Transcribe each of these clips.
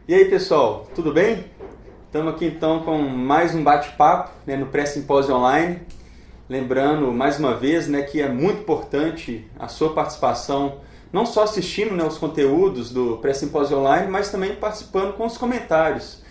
E aí pessoal, tudo bem? Estamos aqui então com mais um bate-papo, né, no Pré-Simpósio Online. Lembrando mais uma vez, né, que é muito importante a sua participação, não só assistindo, né, os conteúdos do Pré-Simpósio Online, mas também participando com os comentários.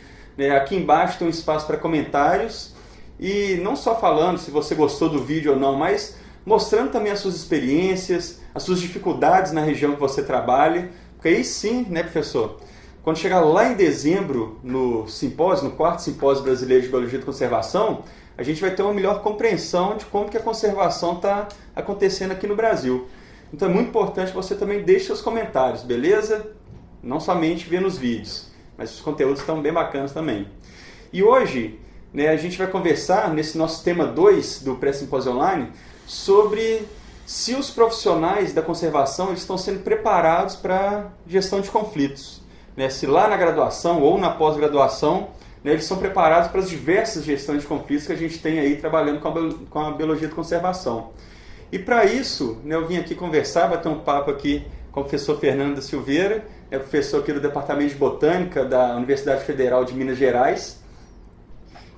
Aqui embaixo tem um espaço para comentários e não só falando se você gostou do vídeo ou não, mas mostrando também as suas experiências, as suas dificuldades na região que você trabalha, porque aí sim, né, professor? Quando chegar lá em dezembro, no simpósio, no quarto simpósio brasileiro de Biologia de Conservação, a gente vai ter uma melhor compreensão de como que a conservação está acontecendo aqui no Brasil. Então é muito importante que você também deixe seus comentários, beleza? Não somente vendo os vídeos, mas os conteúdos estão bem bacanas também. E hoje, né, a gente vai conversar, nesse nosso tema 2 do Pré-Simpósio Online, sobre se os profissionais da conservação eles estão sendo preparados para gestão de conflitos. Se lá na graduação ou na pós-graduação, né, eles são preparados para as diversas gestões de conflitos que a gente tem aí trabalhando com a biologia de conservação. E para isso, né, eu vim aqui conversar, bater um papo aqui com o professor Fernando da Silveira, professor aqui do Departamento de Botânica da Universidade Federal de Minas Gerais.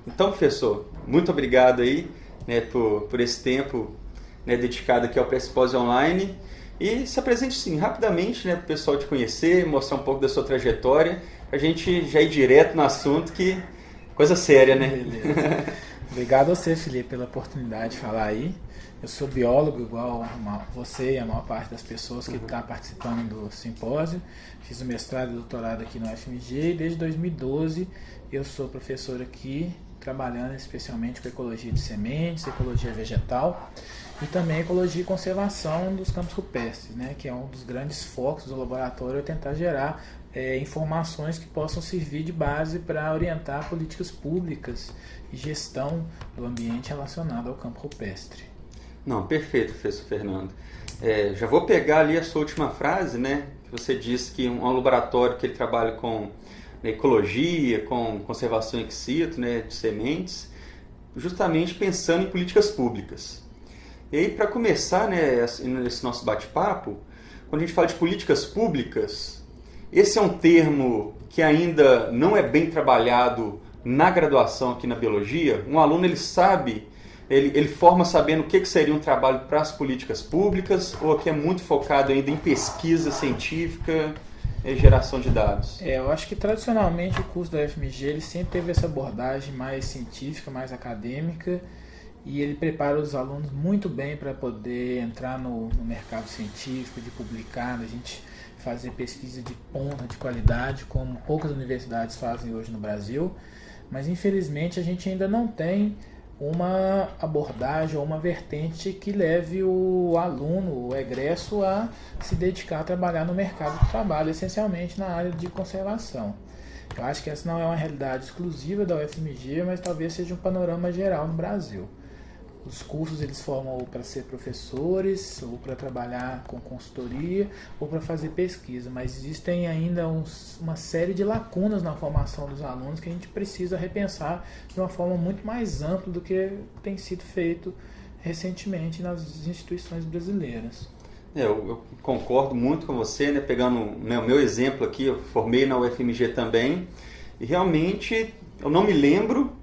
Então, professor, muito obrigado aí, né, por esse tempo, né, dedicado aqui ao Pré-Simpósio Online. E se apresente sim, rapidamente, né, para o pessoal te conhecer, mostrar um pouco da sua trajetória, a gente já ir direto no assunto, que coisa séria, né? Beleza. Obrigado a você, Felipe, pela oportunidade de falar aí. Eu sou biólogo, igual você e a maior parte das pessoas que está participando do simpósio. Fiz o mestrado e doutorado aqui no UFMG e desde 2012 eu sou professor aqui, trabalhando especialmente com ecologia de sementes, ecologia vegetal e também ecologia e conservação dos campos rupestres, né, que é um dos grandes focos do laboratório, é tentar gerar informações que possam servir de base para orientar políticas públicas e gestão do ambiente relacionado ao campo rupestre. Não, perfeito, professor Fernando. Já vou pegar ali a sua última frase, né, que você disse que um laboratório que ele trabalha com ecologia, com conservação ex situ, né, de sementes, justamente pensando em políticas públicas. E aí, para começar, né, esse nosso bate-papo, quando a gente fala de políticas públicas, esse é um termo que ainda não é bem trabalhado na graduação aqui na biologia. Um aluno ele sabe, ele forma sabendo o que seria um trabalho para as políticas públicas, ou aqui é muito focado ainda em pesquisa científica, geração de dados? Eu acho que tradicionalmente o curso da UFMG ele sempre teve essa abordagem mais científica, mais acadêmica, e ele prepara os alunos muito bem para poder entrar no mercado científico, de publicar, a gente fazer pesquisa de ponta, de qualidade, como poucas universidades fazem hoje no Brasil, mas infelizmente a gente ainda não tem uma abordagem ou uma vertente que leve o aluno, o egresso, a se dedicar a trabalhar no mercado de trabalho, essencialmente na área de conservação. Eu acho que essa não é uma realidade exclusiva da UFMG, mas talvez seja um panorama geral no Brasil. Os cursos eles formam ou para ser professores, ou para trabalhar com consultoria, ou para fazer pesquisa, mas existem ainda uma série de lacunas na formação dos alunos que a gente precisa repensar de uma forma muito mais ampla do que tem sido feito recentemente nas instituições brasileiras. Eu concordo muito com você, né? Pegando o meu exemplo aqui, eu formei na UFMG também, e realmente eu não me lembro,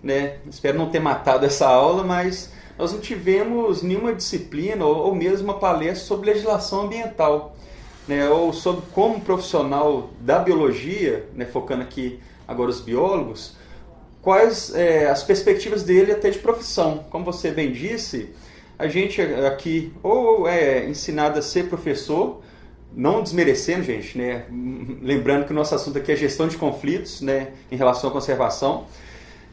né? Espero não ter matado essa aula, mas nós não tivemos nenhuma disciplina ou mesmo uma palestra sobre legislação ambiental, né? Ou sobre como um profissional da biologia, né? Focando aqui agora os biólogos, quais as perspectivas dele até de profissão. Como você bem disse, a gente aqui ou é ensinado a ser professor, não desmerecendo, gente, né? Lembrando que o nosso assunto aqui é gestão de conflitos, né? Em relação à conservação,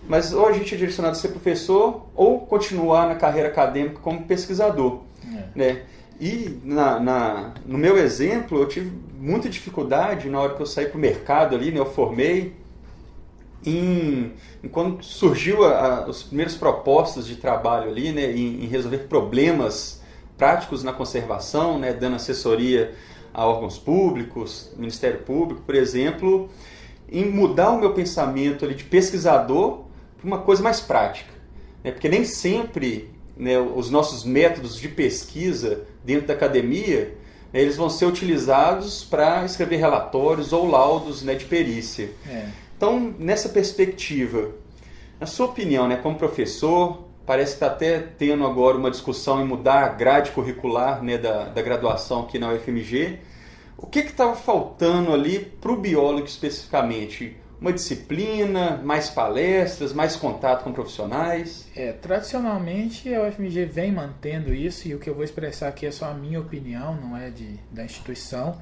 mas ou a gente é direcionado a ser professor ou continuar na carreira acadêmica como pesquisador. Né? E no meu exemplo, eu tive muita dificuldade na hora que eu saí para o mercado ali, né? Eu formei, quando surgiu os primeiros propostas de trabalho ali, né? Em resolver problemas práticos na conservação, né? Dando assessoria a órgãos públicos, Ministério Público, por exemplo, em mudar o meu pensamento ali de pesquisador para uma coisa mais prática, né? Porque nem sempre, né, os nossos métodos de pesquisa dentro da academia eles vão ser utilizados para escrever relatórios ou laudos, né, de perícia. Então, nessa perspectiva, na sua opinião, né, como professor, parece que está até tendo agora uma discussão em mudar a grade curricular, né, da graduação aqui na UFMG. O que estava faltando ali para o biólogo especificamente? Uma disciplina, mais palestras, mais contato com profissionais? Tradicionalmente a UFMG vem mantendo isso, e o que eu vou expressar aqui é só a minha opinião, não é da instituição,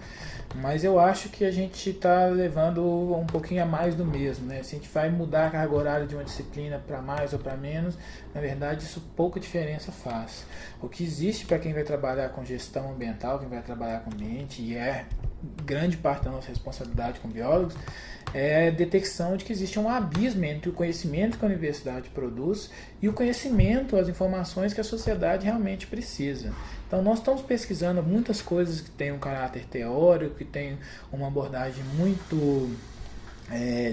mas eu acho que a gente está levando um pouquinho a mais do mesmo, né? Se a gente vai mudar a carga horária de uma disciplina para mais ou para menos, na verdade isso pouca diferença faz. O que existe para quem vai trabalhar com gestão ambiental, quem vai trabalhar com ambiente, e é grande parte da nossa responsabilidade como biólogos, é a detecção de que existe um abismo entre o conhecimento que a universidade produz e o conhecimento, as informações que a sociedade realmente precisa. Então nós estamos pesquisando muitas coisas que têm um caráter teórico, que têm uma abordagem muito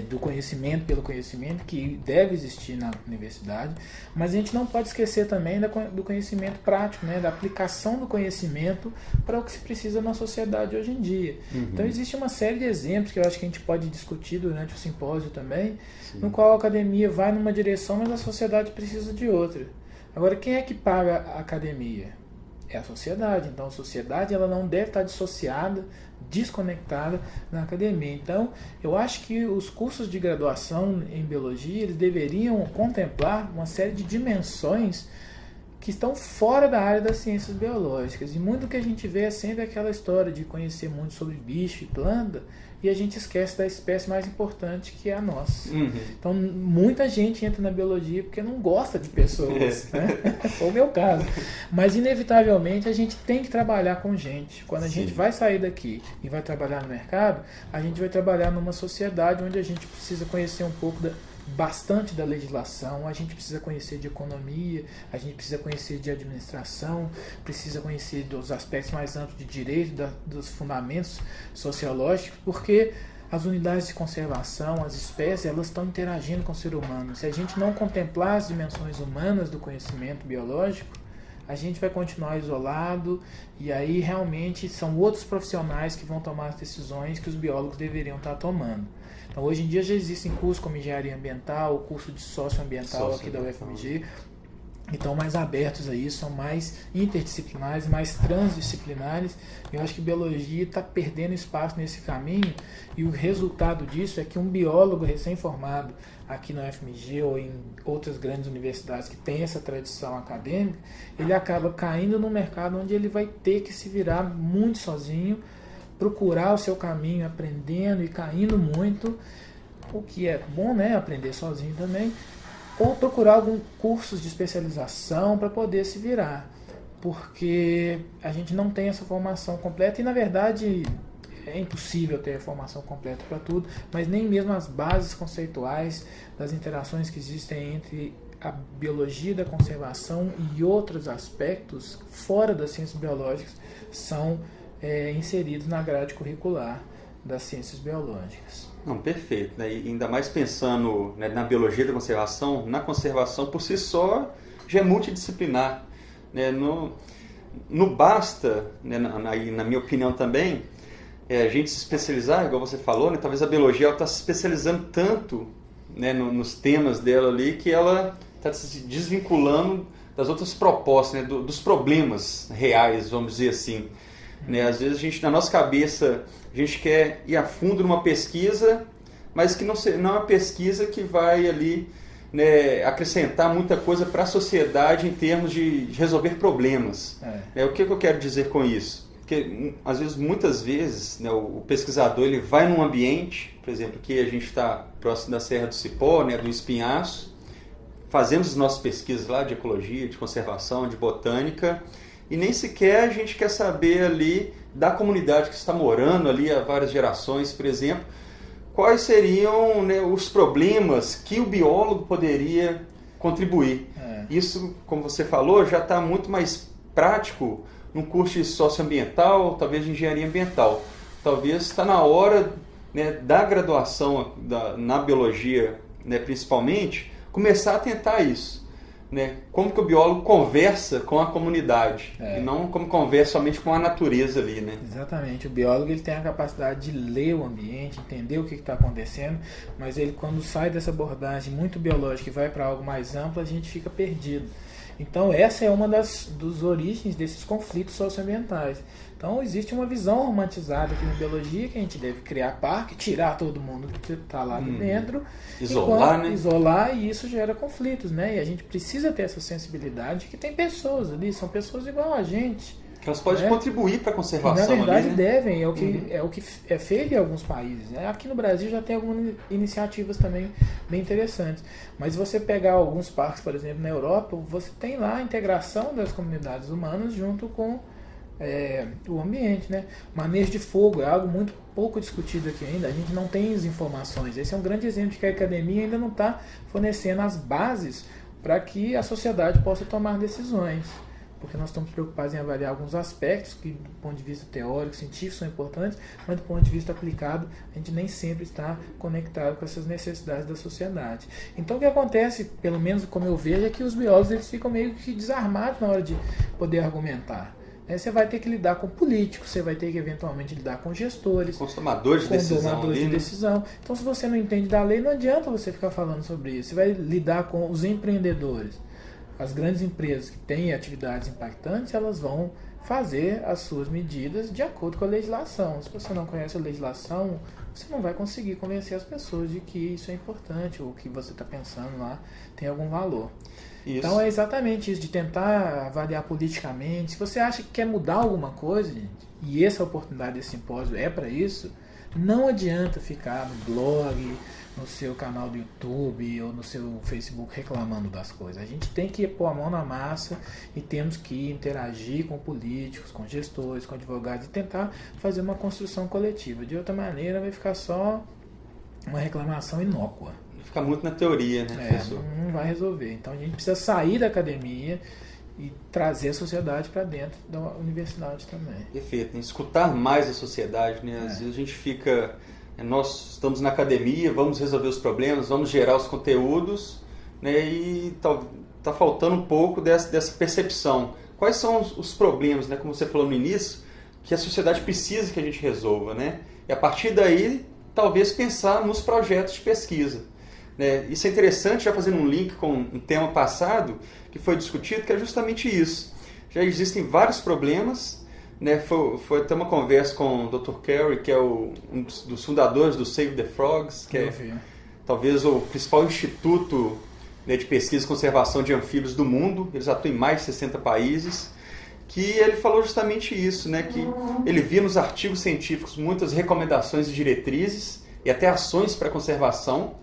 do conhecimento pelo conhecimento, que deve existir na universidade, mas a gente não pode esquecer também do conhecimento prático, né, da aplicação do conhecimento para o que se precisa na sociedade hoje em dia. Então existe uma série de exemplos que eu acho que a gente pode discutir durante o simpósio também, no qual a academia vai numa direção, mas a sociedade precisa de outra. Agora, quem é que paga a academia? É a sociedade. Então a sociedade ela não deve estar dissociada, desconectada na academia. Então eu acho que os cursos de graduação em biologia eles deveriam contemplar uma série de dimensões que estão fora da área das ciências biológicas. E muito que a gente vê é sempre aquela história de conhecer muito sobre bicho e planta, e a gente esquece da espécie mais importante, que é a nossa. Então muita gente entra na biologia porque não gosta de pessoas, né? Foi o meu caso. Mas inevitavelmente a gente tem que trabalhar com gente. Quando a gente vai sair daqui e vai trabalhar no mercado, a gente vai trabalhar numa sociedade onde a gente precisa conhecer um pouco bastante da legislação, a gente precisa conhecer de economia, a gente precisa conhecer de administração, precisa conhecer dos aspectos mais amplos de direito, dos fundamentos sociológicos, porque as unidades de conservação, as espécies, elas estão interagindo com o ser humano. Se a gente não contemplar as dimensões humanas do conhecimento biológico, a gente vai continuar isolado, e aí realmente são outros profissionais que vão tomar as decisões que os biólogos deveriam estar tomando. Então, hoje em dia já existem cursos como engenharia ambiental, o curso de socioambiental aqui da UFMG, que estão mais abertos a isso, são mais interdisciplinares, mais transdisciplinares. Eu acho que biologia está perdendo espaço nesse caminho, e o resultado disso é que um biólogo recém-formado aqui na UFMG ou em outras grandes universidades que têm essa tradição acadêmica, ele acaba caindo num mercado onde ele vai ter que se virar muito sozinho, procurar o seu caminho, aprendendo e caindo muito, o que é bom, né, aprender sozinho também, ou procurar alguns cursos de especialização para poder se virar, porque a gente não tem essa formação completa, e na verdade é impossível ter a formação completa para tudo, mas nem mesmo as bases conceituais das interações que existem entre a biologia da conservação e outros aspectos fora das ciências biológicas são inseridos na grade curricular das ciências biológicas. Não, perfeito, né? E ainda mais pensando, né, na biologia da conservação, na conservação por si só já é multidisciplinar, né? Não basta, né, na minha opinião também, a gente se especializar, igual você falou, né? Talvez a biologia está se especializando tanto, né, nos temas dela ali, que ela está se desvinculando das outras propostas, né, dos problemas reais, vamos dizer assim. Né? Às vezes na nossa cabeça a gente quer ir a fundo numa pesquisa, mas que não é uma pesquisa que vai ali, né, acrescentar muita coisa para a sociedade em termos de resolver problemas. O que eu quero dizer com isso? Porque às vezes, muitas vezes, né, o pesquisador ele vai num ambiente, por exemplo, que a gente está próximo da Serra do Cipó, né, do Espinhaço, fazemos as nossas pesquisas lá de ecologia, de conservação, de botânica, e nem sequer a gente quer saber ali da comunidade que está morando ali há várias gerações, por exemplo, quais seriam, né, os problemas que o biólogo poderia contribuir. Isso, como você falou, já está muito mais prático num curso de socioambiental, talvez de engenharia ambiental. Talvez está na hora, né, da graduação na biologia, né, principalmente, começar a tentar isso. né, como que o biólogo conversa com a comunidade e não como conversa somente com a natureza ali, né? Exatamente. O biólogo ele tem a capacidade de ler o ambiente, entender o que está acontecendo, mas ele quando sai dessa abordagem muito biológica e vai para algo mais amplo, a gente fica perdido. Então essa é uma das origens desses conflitos socioambientais. Então existe uma visão romantizada aqui na biologia que a gente deve criar parque, tirar todo mundo que está lá de dentro, isolar, e isso gera conflitos, né? E a gente precisa ter essa sensibilidade que tem pessoas ali, são pessoas igual a gente. Que elas podem contribuir para a conservação. E, na verdade, ali, né? devem, é o que é feito em alguns países. Né? Aqui no Brasil já tem algumas iniciativas também bem interessantes. Mas se você pegar alguns parques, por exemplo, na Europa, você tem lá a integração das comunidades humanas junto com o ambiente. Né? Manejo de fogo é algo muito pouco discutido aqui ainda. A gente não tem as informações. Esse é um grande exemplo de que a academia ainda não está fornecendo as bases para que a sociedade possa tomar decisões. Porque nós estamos preocupados em avaliar alguns aspectos que, do ponto de vista teórico, científico, são importantes, mas do ponto de vista aplicado, a gente nem sempre está conectado com essas necessidades da sociedade. Então, o que acontece, pelo menos como eu vejo, é que os biólogos eles ficam meio que desarmados na hora de poder argumentar. Você vai ter que lidar com políticos, você vai ter que eventualmente lidar com gestores, com os tomadores de decisão. Então, se você não entende da lei, não adianta você ficar falando sobre isso. Você vai lidar com os empreendedores. As grandes empresas que têm atividades impactantes, elas vão fazer as suas medidas de acordo com a legislação. Se você não conhece a legislação, você não vai conseguir convencer as pessoas de que isso é importante, ou que você está pensando lá tem algum valor. Isso. Então é exatamente isso, de tentar avaliar politicamente. Se você acha que quer mudar alguma coisa, gente, e essa oportunidade desse simpósio é para isso, não adianta ficar no blog, no seu canal do YouTube ou no seu Facebook reclamando das coisas. A gente tem que pôr a mão na massa e temos que interagir com políticos, com gestores, com advogados e tentar fazer uma construção coletiva. De outra maneira vai ficar só uma reclamação inócua. Fica muito na teoria, né, professor? Não vai resolver. Então a gente precisa sair da academia e trazer a sociedade para dentro da universidade também. Perfeito. Escutar mais a sociedade, né? Às vezes a gente fica... Nós estamos na academia, vamos resolver os problemas, vamos gerar os conteúdos, né? E tá faltando um pouco dessa percepção. Quais são os problemas, né? Como você falou no início, que a sociedade precisa que a gente resolva, né? E a partir daí, talvez pensar nos projetos de pesquisa. Né? Isso é interessante, já fazendo um link com um tema passado que foi discutido, que é justamente isso. Já existem vários problemas, né? Foi até uma conversa com o Dr. Carey, que é um dos fundadores do Save the Frogs, que é talvez o principal instituto, né, de pesquisa e conservação de anfíbios do mundo. Eles atuam em mais de 60 países. Que ele falou justamente isso, né? Que ele via nos artigos científicos muitas recomendações e diretrizes e até ações para conservação,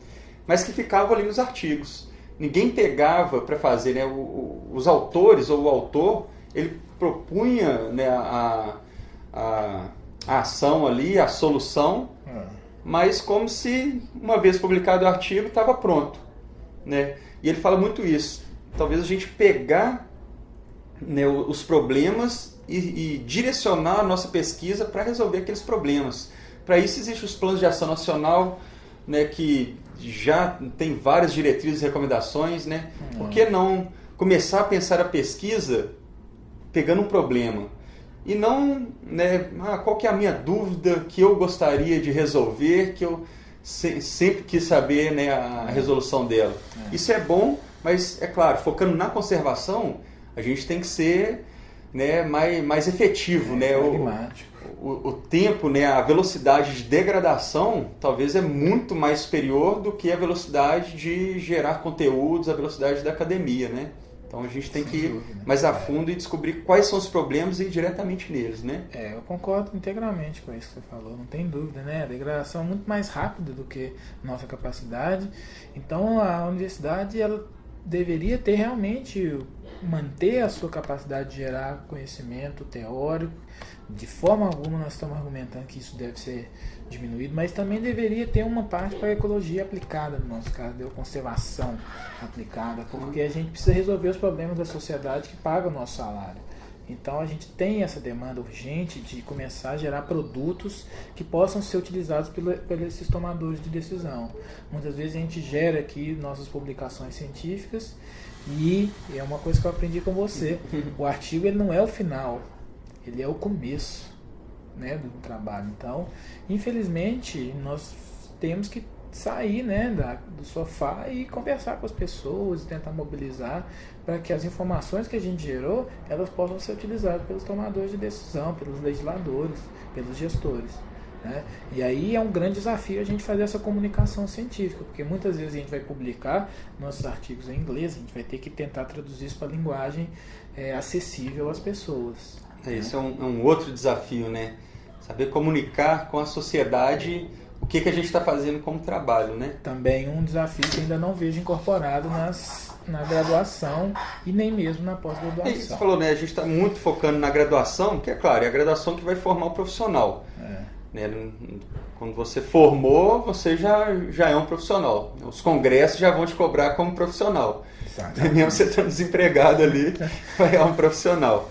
mas que ficavam ali nos artigos. Ninguém pegava para fazer, né? Os autores ou o autor, ele propunha, né, a ação ali, a solução, mas como se, uma vez publicado o artigo, estava pronto. Né? E ele fala muito isso. Talvez a gente pegar, né, os problemas e direcionar a nossa pesquisa para resolver aqueles problemas. Para isso existem os planos de ação nacional, né, que já tem várias diretrizes e recomendações. Né? Por que não começar a pensar a pesquisa pegando um problema? E não, né, qual que é a minha dúvida que eu gostaria de resolver, que eu sempre quis saber, né, a resolução dela. Isso é bom, mas, é claro, focando na conservação, a gente tem que ser, né, mais efetivo. Né? O tempo, né, a velocidade de degradação talvez é muito mais superior do que a velocidade de gerar conteúdos, a velocidade da academia. Né? Então a gente tem que ir mais a fundo e descobrir quais são os problemas e ir diretamente neles, né? Eu concordo integralmente com isso que você falou, não tem dúvida, né? A degradação é muito mais rápida do que nossa capacidade. Então a universidade ela deveria ter realmente, manter a sua capacidade de gerar conhecimento teórico. De forma alguma nós estamos argumentando que isso deve ser diminuído, mas também deveria ter uma parte para a ecologia aplicada, no nosso caso, de conservação aplicada, porque a gente precisa resolver os problemas da sociedade que paga o nosso salário. Então a gente tem essa demanda urgente de começar a gerar produtos que possam ser utilizados por esses tomadores de decisão. Muitas vezes a gente gera aqui nossas publicações científicas e é uma coisa que eu aprendi com você. O artigo ele não é o final, ele é o começo, né, do trabalho. Então, infelizmente, nós temos que sair, né, do sofá e conversar com as pessoas, tentar mobilizar para que as informações que a gente gerou, elas possam ser utilizadas pelos tomadores de decisão, pelos legisladores, pelos gestores, né? E aí é um grande desafio a gente fazer essa comunicação científica, porque muitas vezes a gente vai publicar nossos artigos em inglês, a gente vai ter que tentar traduzir isso para a linguagem acessível às pessoas. Esse é um outro desafio, né? Saber comunicar com a sociedade o que a gente está fazendo como trabalho, né? Também um desafio que ainda não vejo incorporado na graduação e nem mesmo na pós-graduação. Você falou, né? A gente está muito focando na graduação, que é claro, é a graduação que vai formar o profissional. Né? Quando você formou, você já é um profissional. Os congressos já vão te cobrar como profissional. Mesmo você estando desempregado ali, vai é um profissional.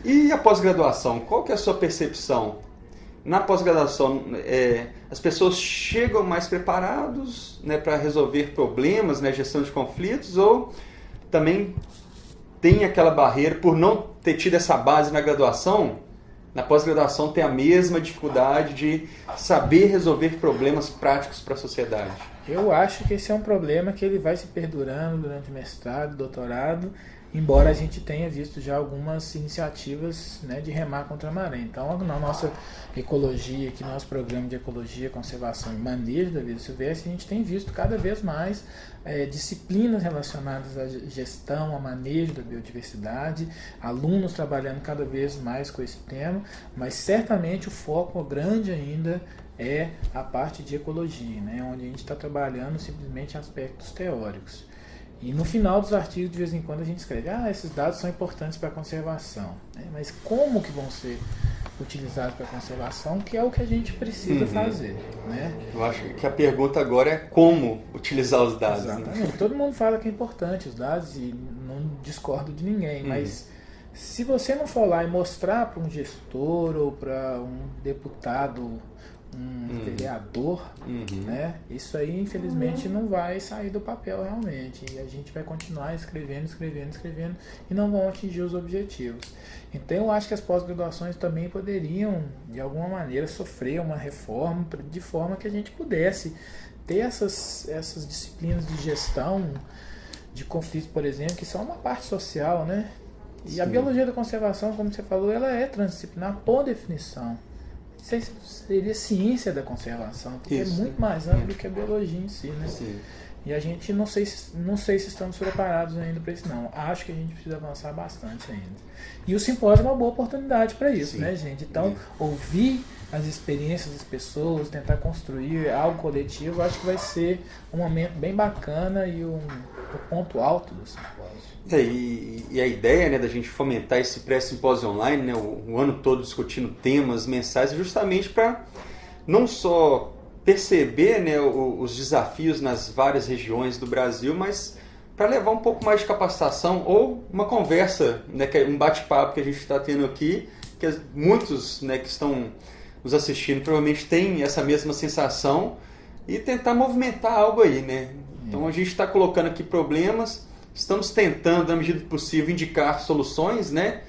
E a pós-graduação, qual que é a sua percepção? Na pós-graduação, as pessoas chegam mais preparados, né, para resolver problemas, né, gestão de conflitos, ou também tem aquela barreira por não ter tido essa base na graduação? Na pós-graduação tem a mesma dificuldade de saber resolver problemas práticos para a sociedade? Eu acho que esse é um problema que ele vai se perdurando durante o mestrado, doutorado, embora a gente tenha visto já algumas iniciativas, né, de remar contra a maré. Então, na nossa ecologia, aqui no nosso programa de ecologia, conservação e manejo da vida silvestre, a gente tem visto cada vez mais disciplinas relacionadas à gestão, a manejo da biodiversidade, alunos trabalhando cada vez mais com esse tema, mas certamente o foco grande ainda é a parte de ecologia, né, onde a gente está trabalhando simplesmente aspectos teóricos. E no final dos artigos, de vez em quando, a gente escreve: esses dados são importantes para a conservação, né? Mas como que vão ser utilizados para a conservação, que é o que a gente precisa fazer, né? Eu acho que a pergunta agora é como utilizar os dados. Exatamente. Né? Todo mundo fala que é importante os dados e não discordo de ninguém, mas se você não for lá e mostrar para um gestor ou para um deputado, um vereador, né? Isso aí infelizmente não vai sair do papel realmente, e a gente vai continuar escrevendo e não vão atingir os objetivos. Então eu acho que as pós-graduações também poderiam de alguma maneira sofrer uma reforma de forma que a gente pudesse ter essas disciplinas de gestão de conflitos, por exemplo, que são uma parte social, né? E Sim. A biologia da conservação, como você falou, ela é transdisciplinar por definição. Seria ciência da conservação, porque Isso. é muito mais amplo do que a biologia em si, né? Sim. E a gente não sei se estamos preparados ainda para isso, não. Acho que a gente precisa avançar bastante ainda. E o simpósio é uma boa oportunidade para isso, Sim. né, gente? Então, ouvir as experiências das pessoas, tentar construir algo coletivo, acho que vai ser um momento bem bacana e o ponto alto do simpósio. E a ideia, né, da gente fomentar esse pré-simpósio online, né, o ano todo discutindo temas mensais, é justamente para não só perceber, né, os desafios nas várias regiões do Brasil, mas para levar um pouco mais de capacitação ou uma conversa, né, um bate-papo que a gente está tendo aqui, que muitos, né, que estão nos assistindo provavelmente têm essa mesma sensação, e tentar movimentar algo aí, né? Então a gente está colocando aqui problemas, estamos tentando, na medida do possível, indicar soluções, né?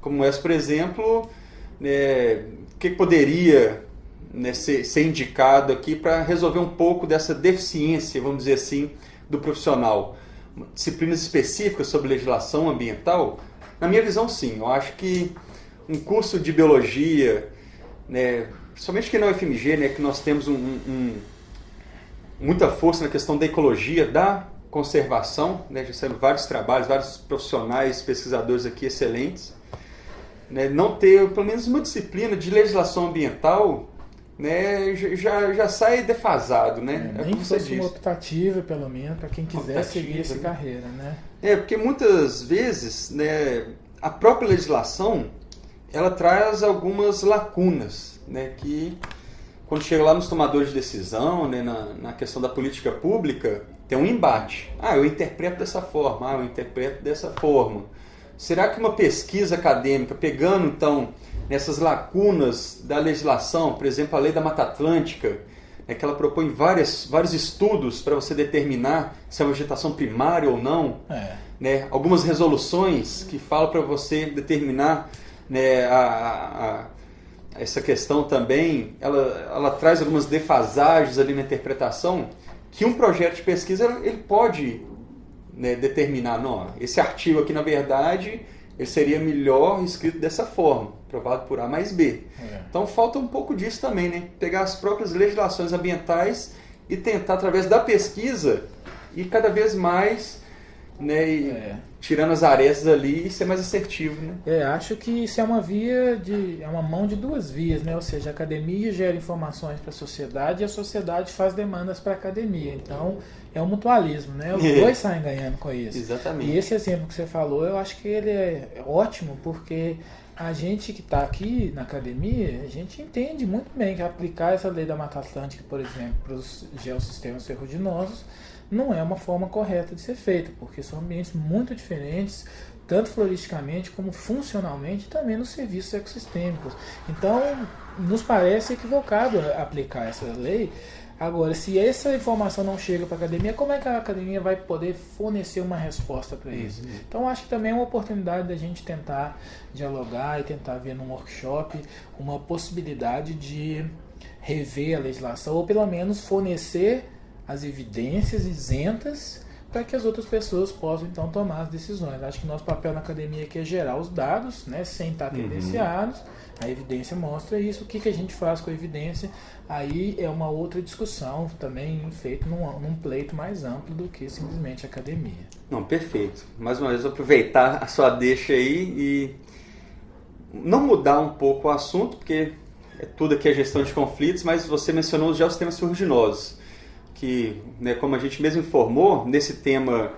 Como essa, por exemplo, o que poderia, né, ser indicado aqui para resolver um pouco dessa deficiência, vamos dizer assim, do profissional. Disciplinas específicas sobre legislação ambiental? Na minha visão, sim. Eu acho que um curso de biologia, né, somente que na UFMG, né, que nós temos muita força na questão da ecologia, da conservação, né, já saíram vários trabalhos, vários profissionais, pesquisadores aqui excelentes, né, não ter pelo menos uma disciplina de legislação ambiental, né, já sai defasado, né? Nem que fosse uma optativa, pelo menos, para quem quiser seguir essa carreira, né? Porque muitas vezes, né, a própria legislação ela traz algumas lacunas, né, que quando chega lá nos tomadores de decisão, né, na questão da política pública, tem um embate. Eu interpreto dessa forma, eu interpreto dessa forma. será que uma pesquisa acadêmica, pegando então nessas lacunas da legislação, por exemplo, a Lei da Mata Atlântica, que ela propõe vários estudos para você determinar se é uma vegetação primária ou não, né? Algumas resoluções que falam para você determinar, né, essa questão também, ela traz algumas defasagens ali na interpretação, que um projeto de pesquisa ele pode, né, determinar, não, esse artigo aqui na verdade ele seria melhor escrito dessa forma, provado por A mais B. Então falta um pouco disso também, né? Pegar as próprias legislações ambientais e tentar, através da pesquisa, ir cada vez mais, né, tirando as arestas ali e ser mais assertivo, né? Acho que isso é uma mão de duas vias, né? Ou seja, a academia gera informações para a sociedade e a sociedade faz demandas para a academia. Então, é um mutualismo, né? Os dois saem ganhando com isso. Exatamente. E esse exemplo que você falou, eu acho que ele é ótimo, porque a gente que está aqui na academia, a gente entende muito bem que aplicar essa lei da Mata Atlântica, por exemplo, para os geossistemas ferruginosos, não é uma forma correta de ser feita, porque são ambientes muito diferentes, tanto floristicamente como funcionalmente, e também nos serviços ecossistêmicos. Então, nos parece equivocado aplicar essa lei. Agora, se essa informação não chega para a academia, como é que a academia vai poder fornecer uma resposta para isso? Então, acho que também é uma oportunidade da gente tentar dialogar e tentar ver num workshop uma possibilidade de rever a legislação, ou pelo menos fornecer as evidências isentas para que as outras pessoas possam então tomar as decisões. Acho que nosso papel na academia aqui é gerar os dados, né, sem estar tendenciados. A evidência mostra isso. O que a gente faz com a evidência? Aí é uma outra discussão também feita num pleito mais amplo do que simplesmente academia. Não, perfeito. Mais uma vez, aproveitar a sua deixa aí e não mudar um pouco o assunto, porque tudo aqui é gestão de conflitos, mas você mencionou os geossistemas ferruginosos, que, né, como a gente mesmo informou, nesse tema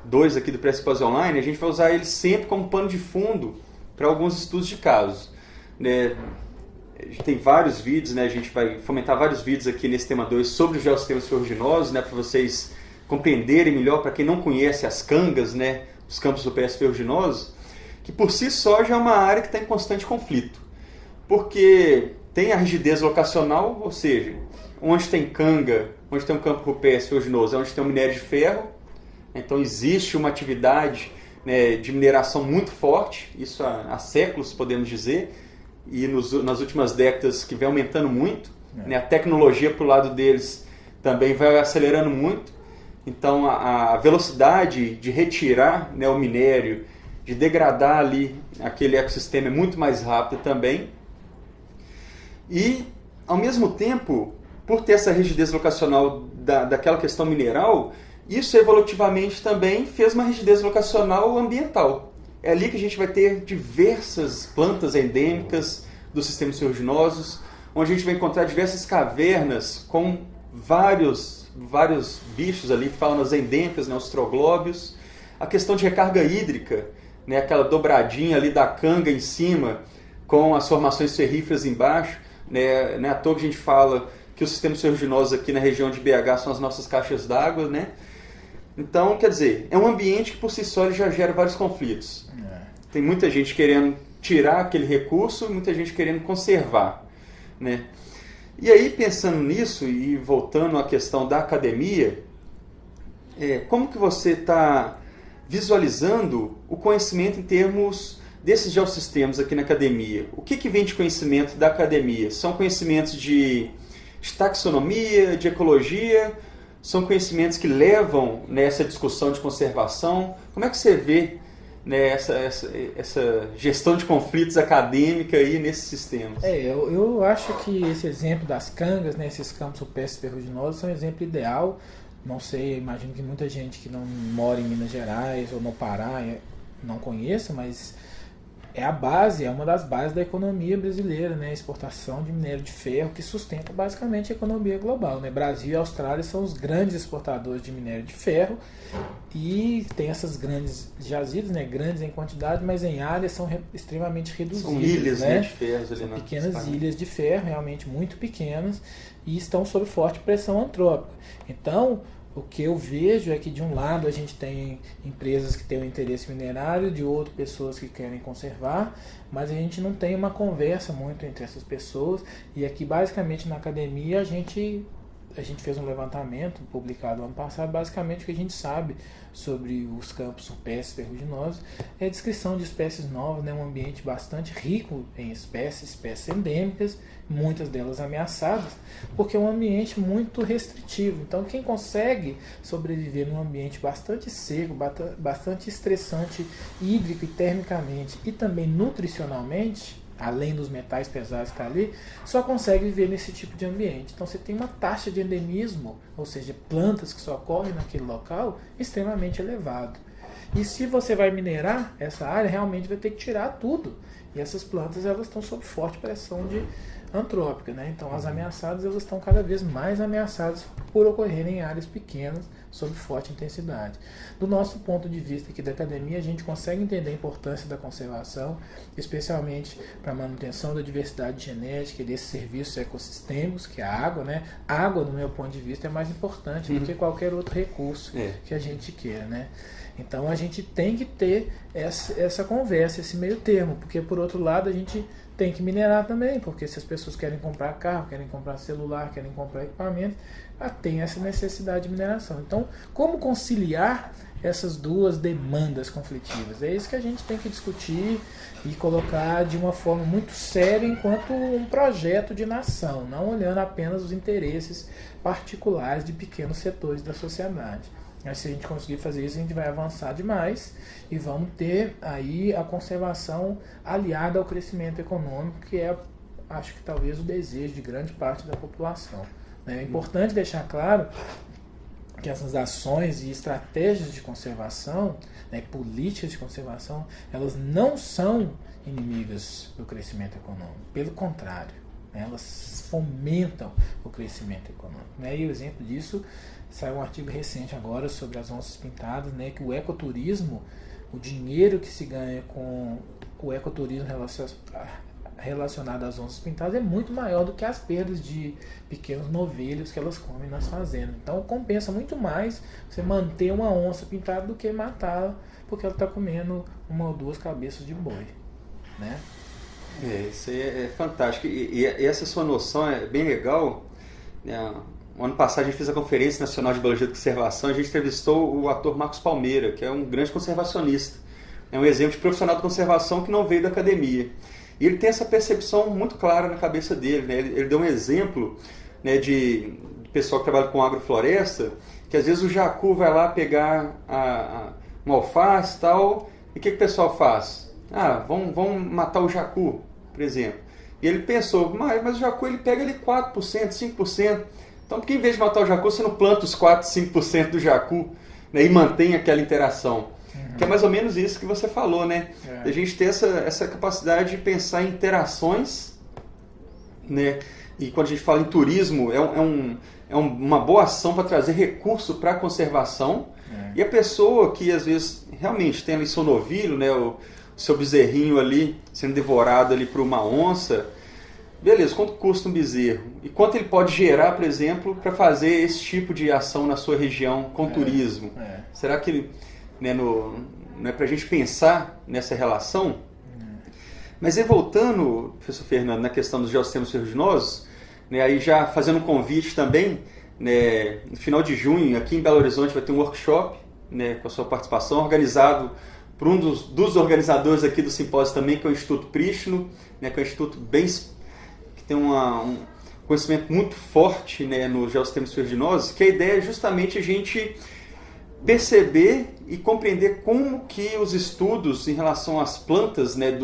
2 aqui do Pré-Simpósio Online, a gente vai usar ele sempre como pano de fundo para alguns estudos de casos. Né? A gente tem vários vídeos, né? A gente vai fomentar vários vídeos aqui nesse tema 2 sobre os geossistemas ferruginosos, né? Para vocês compreenderem melhor, para quem não conhece as cangas, né? Os campos rupestres ferruginosos, que por si só já é uma área que está em constante conflito. Porque tem a rigidez locacional, ou seja, onde tem canga, onde tem um campo rupestre ferruginoso, é onde tem um minério de ferro. Então existe uma atividade, né, de mineração muito forte, isso há séculos podemos dizer, e nas últimas décadas que vem aumentando muito. Né, a tecnologia para o lado deles também vai acelerando muito. Então a velocidade de retirar, né, o minério, de degradar ali aquele ecossistema é muito mais rápida também. E ao mesmo tempo, por ter essa rigidez locacional daquela questão mineral, isso evolutivamente também fez uma rigidez locacional ambiental. É ali que a gente vai ter diversas plantas endêmicas dos sistemas ferruginosos, onde a gente vai encontrar diversas cavernas com vários bichos ali, faunas endêmicas, né, os troglóbios. A questão de recarga hídrica, né, aquela dobradinha ali da canga em cima, com as formações ferríferas embaixo. Né, não é à toa que a gente fala que os sistemas ferruginosos aqui na região de BH são as nossas caixas d'água, né? Então, quer dizer, é um ambiente que por si só ele já gera vários conflitos. Tem muita gente querendo tirar aquele recurso e muita gente querendo conservar, né? E aí, pensando nisso e voltando à questão da academia, como que você está visualizando o conhecimento em termos desses geossistemas aqui na academia? O que vem de conhecimento da academia? São conhecimentos de taxonomia, de ecologia? São conhecimentos que levam nessa discussão de conservação? Como é que você vê, né, essa gestão de conflitos acadêmica aí nesses sistemas? Eu acho que esse exemplo das cangas, né, esses campos rupestres ferruginosos, são um exemplo ideal. Não sei, imagino que muita gente que não mora em Minas Gerais ou no Pará não conheça, mas é uma das bases da economia brasileira, né? A exportação de minério de ferro, que sustenta basicamente a economia global, né? Brasil e Austrália são os grandes exportadores de minério de ferro e tem essas grandes jazidas, né? Grandes em quantidade, mas em área são extremamente reduzidas. São ilhas, né? De ferro. São pequenas ilhas de ferro, realmente muito pequenas, e estão sob forte pressão antrópica. Então, O que eu vejo é que de um lado a gente tem empresas que têm um interesse minerário, de outro pessoas que querem conservar, mas a gente não tem uma conversa muito entre essas pessoas. E aqui basicamente na academia a gente fez um levantamento publicado ano passado. Basicamente o que a gente sabe sobre os campos rupestres ferruginosos é a descrição de espécies novas, né? Um ambiente bastante rico em espécies endêmicas, muitas delas ameaçadas, porque é um ambiente muito restritivo. Então quem consegue sobreviver num ambiente bastante seco, bastante estressante hídrico e termicamente e também nutricionalmente, além dos metais pesados que está ali, só consegue viver nesse tipo de ambiente. Então você tem uma taxa de endemismo, ou seja, plantas que só ocorrem naquele local, extremamente elevado. E se você vai minerar essa área, realmente vai ter que tirar tudo. E essas plantas elas estão sob forte pressão antrópica, né? Então as ameaçadas elas estão cada vez mais ameaçadas por ocorrerem em áreas pequenas sob forte intensidade. Do nosso ponto de vista aqui da academia, a gente consegue entender a importância da conservação, especialmente para a manutenção da diversidade genética e desses serviços ecossistêmicos, que é a água, né? A água, do meu ponto de vista, é mais importante do que qualquer outro recurso que a gente queira, né? Então a gente tem que ter essa conversa, esse meio termo, porque por outro lado a gente tem que minerar também, porque se as pessoas querem comprar carro, querem comprar celular, querem comprar equipamento, tem essa necessidade de mineração. Então, como conciliar essas duas demandas conflitivas? É isso que a gente tem que discutir e colocar de uma forma muito séria enquanto um projeto de nação, não olhando apenas os interesses particulares de pequenos setores da sociedade. Mas se a gente conseguir fazer isso, a gente vai avançar demais e vamos ter aí a conservação aliada ao crescimento econômico, que é, acho que talvez o desejo de grande parte da população. É importante deixar claro que essas ações e estratégias de conservação, né, políticas de conservação, elas não são inimigas do crescimento econômico. Pelo contrário, né, elas fomentam o crescimento econômico. Né? E o exemplo disso, saiu um artigo recente agora sobre as onças pintadas, né, que o ecoturismo, o dinheiro que se ganha com o ecoturismo relacionado às onças pintadas é muito maior do que as perdas de pequenos novilhos que elas comem nas fazendas. Então compensa muito mais você manter uma onça pintada do que matá-la porque ela está comendo uma ou duas cabeças de boi, né? Isso aí é fantástico. E essa sua noção é bem legal. O ano passado a gente fez a Conferência Nacional de Biologia de Conservação. A gente entrevistou o ator Marcos Palmeira, que é um grande conservacionista. É um exemplo de profissional de conservação que não veio da academia. E ele tem essa percepção muito clara na cabeça dele, né? Ele deu um exemplo, né, de pessoal que trabalha com agrofloresta, que às vezes o jacu vai lá pegar uma alface e tal, e o que o pessoal faz? Vamos matar o jacu, por exemplo. E ele pensou, mas o jacu ele pega ali 4%, 5%. Então por que em vez de matar o jacu, você não planta os 4, 5% do jacu, né, e mantém aquela interação? Que é mais ou menos isso que você falou, né? A gente ter essa capacidade de pensar em interações, né? E quando a gente fala em turismo, é uma boa ação para trazer recurso para a conservação. E a pessoa que às vezes realmente tem ali seu novilho, né? O seu bezerrinho ali sendo devorado ali por uma onça, beleza, quanto custa um bezerro? E quanto ele pode gerar, por exemplo, para fazer esse tipo de ação na sua região com turismo? Será que ele... Né, não é para a gente pensar nessa relação? Mas aí voltando, professor Fernando, na questão dos geossistemas ferruginosos, né, aí já fazendo um convite também, né, no final de junho, aqui em Belo Horizonte, vai ter um workshop, né, com a sua participação, organizado por um dos organizadores aqui do simpósio também, que é o Instituto Prístino, né, que é um instituto que tem um conhecimento muito forte, né, nos geossistemas ferruginosos, que a ideia é justamente a gente perceber e compreender como que os estudos em relação às plantas, né,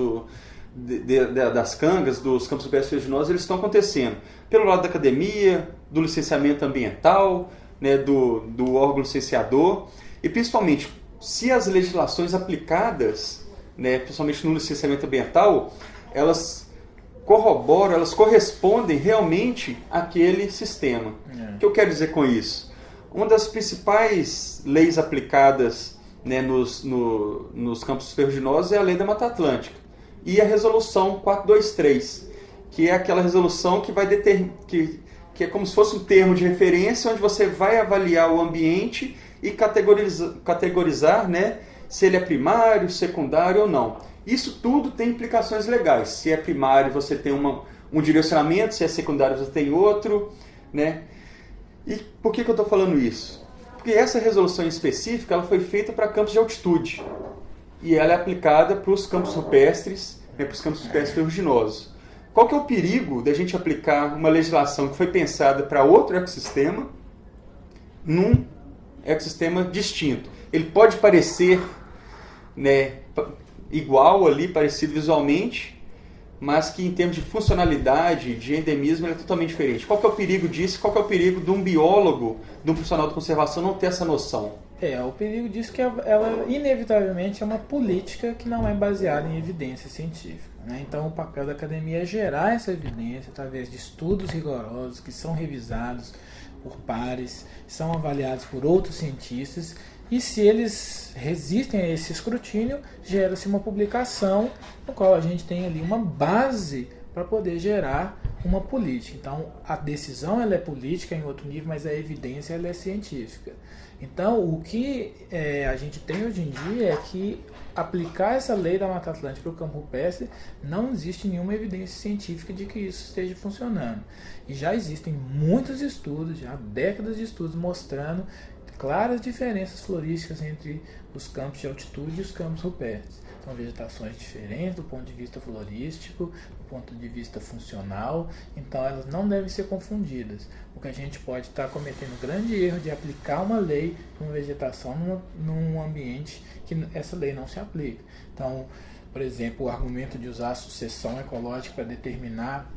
das cangas, dos campos rupestres ferruginosos, eles estão acontecendo pelo lado da academia, do licenciamento ambiental, né, do órgão licenciador, e principalmente se as legislações aplicadas, né, principalmente no licenciamento ambiental, elas corroboram, elas correspondem realmente àquele sistema. O que eu quero dizer com isso? Uma das principais leis aplicadas, né, nos campos ferruginosos é a Lei da Mata Atlântica e a Resolução 423, que é aquela resolução que vai que é como se fosse um termo de referência onde você vai avaliar o ambiente e categorizar, né, se ele é primário, secundário ou não. Isso tudo tem implicações legais. Se é primário, você tem um direcionamento, se é secundário, você tem outro, né? E por que eu estou falando isso? Porque essa resolução específica ela foi feita para campos de altitude e ela é aplicada para os campos rupestres, né, para os campos rupestres ferruginosos. Qual que é o perigo da gente aplicar uma legislação que foi pensada para outro ecossistema num ecossistema distinto? Ele pode parecer, né, igual ali, parecido visualmente, mas que em termos de funcionalidade, de endemismo, ele é totalmente diferente. Qual que é o perigo disso? Qual que é o perigo de um biólogo, de um profissional de conservação não ter essa noção? O perigo disso é que ela inevitavelmente é uma política que não é baseada em evidência científica, né? Então o papel da academia é gerar essa evidência através de estudos rigorosos que são revisados por pares, são avaliados por outros cientistas e se eles resistem a esse escrutínio, gera-se uma publicação no qual a gente tem ali uma base para poder gerar uma política. Então, a decisão ela é política em outro nível, mas a evidência ela é científica. Então, o que a gente tem hoje em dia é que aplicar essa lei da Mata Atlântica para o campo rupestre, não existe nenhuma evidência científica de que isso esteja funcionando. E já existem muitos estudos, já décadas de estudos mostrando claras diferenças florísticas entre os campos de altitude e os campos rupestres. São vegetações diferentes do ponto de vista florístico, do ponto de vista funcional, então elas não devem ser confundidas. O que a gente pode estar cometendo um grande erro de aplicar uma lei para uma vegetação num ambiente que essa lei não se aplica. Então, por exemplo, o argumento de usar a sucessão ecológica para determinar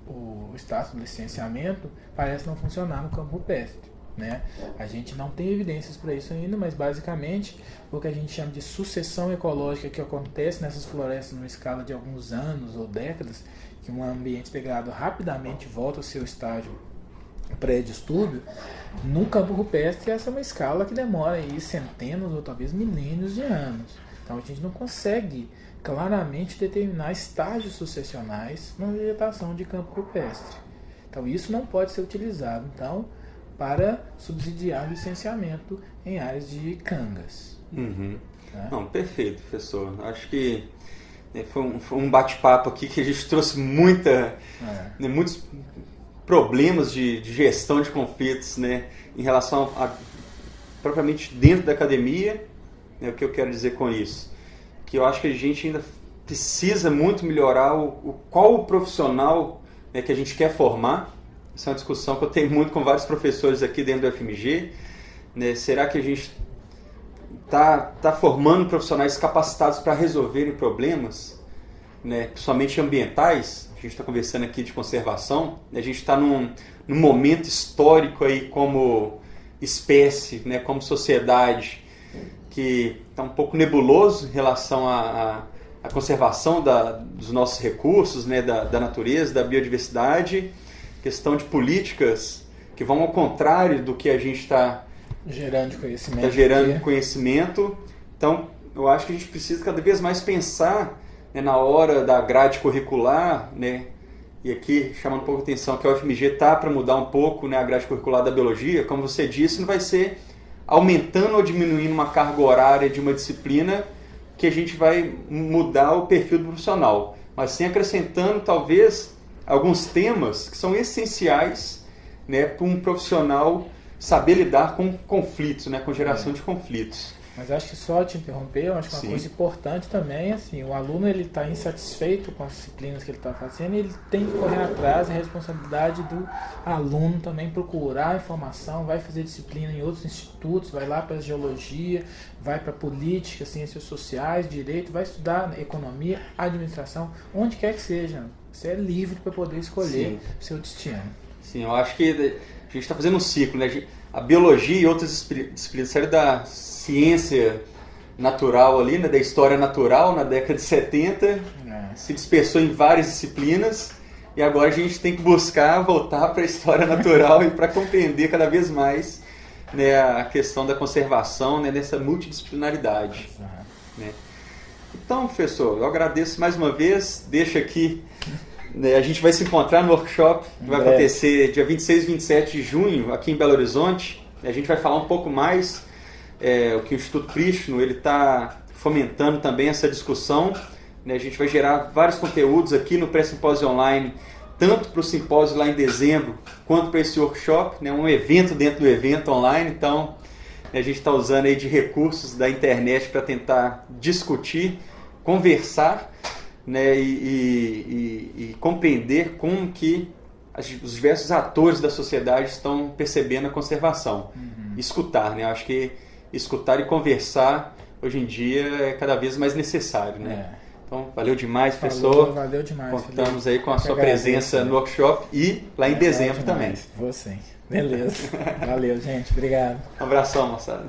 o status do licenciamento parece não funcionar no campo rupestre, né? A gente não tem evidências para isso ainda, mas basicamente o que a gente chama de sucessão ecológica que acontece nessas florestas numa escala de alguns anos ou décadas, que um ambiente degradado rapidamente volta ao seu estágio pré-distúrbio, no campo rupestre essa é uma escala que demora aí centenas ou talvez milênios de anos. Então a gente não consegue claramente determinar estágios sucessionais numa vegetação de campo rupestre. Então isso não pode ser utilizado para subsidiar o licenciamento em áreas de cangas. Uhum. Né? Não, perfeito, professor. Acho que foi um bate-papo aqui que a gente trouxe muitos problemas de gestão de conflitos, né, em relação propriamente dentro da academia. Né, o que eu quero dizer com isso? Que eu acho que a gente ainda precisa muito melhorar qual o profissional, né, que a gente quer formar. Essa é uma discussão que eu tenho muito com vários professores aqui dentro do FMG. Né? Será que a gente está formando profissionais capacitados para resolverem problemas, né, principalmente ambientais? A gente está conversando aqui de conservação. A gente está num momento histórico aí como espécie, né, como sociedade, que está um pouco nebuloso em relação à conservação dos nossos recursos, né, da natureza, da biodiversidade. Questão de políticas que vão ao contrário do que a gente está gerando de conhecimento. Então, eu acho que a gente precisa cada vez mais pensar, né, na hora da grade curricular, né, e aqui chamando um pouco a atenção que a UFMG está para mudar um pouco, né, a grade curricular da biologia. Como você disse, não vai ser aumentando ou diminuindo uma carga horária de uma disciplina que a gente vai mudar o perfil do profissional, mas sim acrescentando talvez alguns temas que são essenciais, né, para um profissional saber lidar com conflitos, né, com geração de conflitos. Mas acho que só te interromper, eu acho que uma coisa importante também, assim, o aluno ele está insatisfeito com as disciplinas que ele está fazendo, e ele tem que correr atrás, a responsabilidade do aluno também procurar informação, vai fazer disciplina em outros institutos, vai lá para a geologia, vai para política, ciências sociais, direito, vai estudar economia, administração, onde quer que seja. Você é livre para poder escolher o seu destino. Sim, eu acho que a gente está fazendo um ciclo, né? A biologia e outras disciplinas saíram da ciência natural ali, né? Da história natural na década de 70, se dispersou em várias disciplinas e agora a gente tem que buscar voltar para a história natural e para compreender cada vez mais, né, a questão da conservação, né, dessa multidisciplinaridade. Né? Então, professor, eu agradeço mais uma vez, deixo aqui A gente vai se encontrar no workshop que vai acontecer dia 26 e 27 de junho aqui em Belo Horizonte. A gente vai falar um pouco mais o que o Instituto Prishno está fomentando também essa discussão. A gente vai gerar vários conteúdos aqui no Pré-Simpósio Online, tanto para o simpósio lá em dezembro, quanto para esse workshop, um evento dentro do evento online. Então, a gente está usando aí de recursos da internet para tentar discutir, conversar, e compreender como que os diversos atores da sociedade estão percebendo a conservação. Escutar, acho que escutar e conversar hoje em dia é cada vez mais necessário, Então, valeu demais, professor. Valeu demais. Contamos aí com a sua presença no workshop e lá em dezembro também. Vou sim. Beleza. Valeu, gente. Obrigado. Um abração, moçada.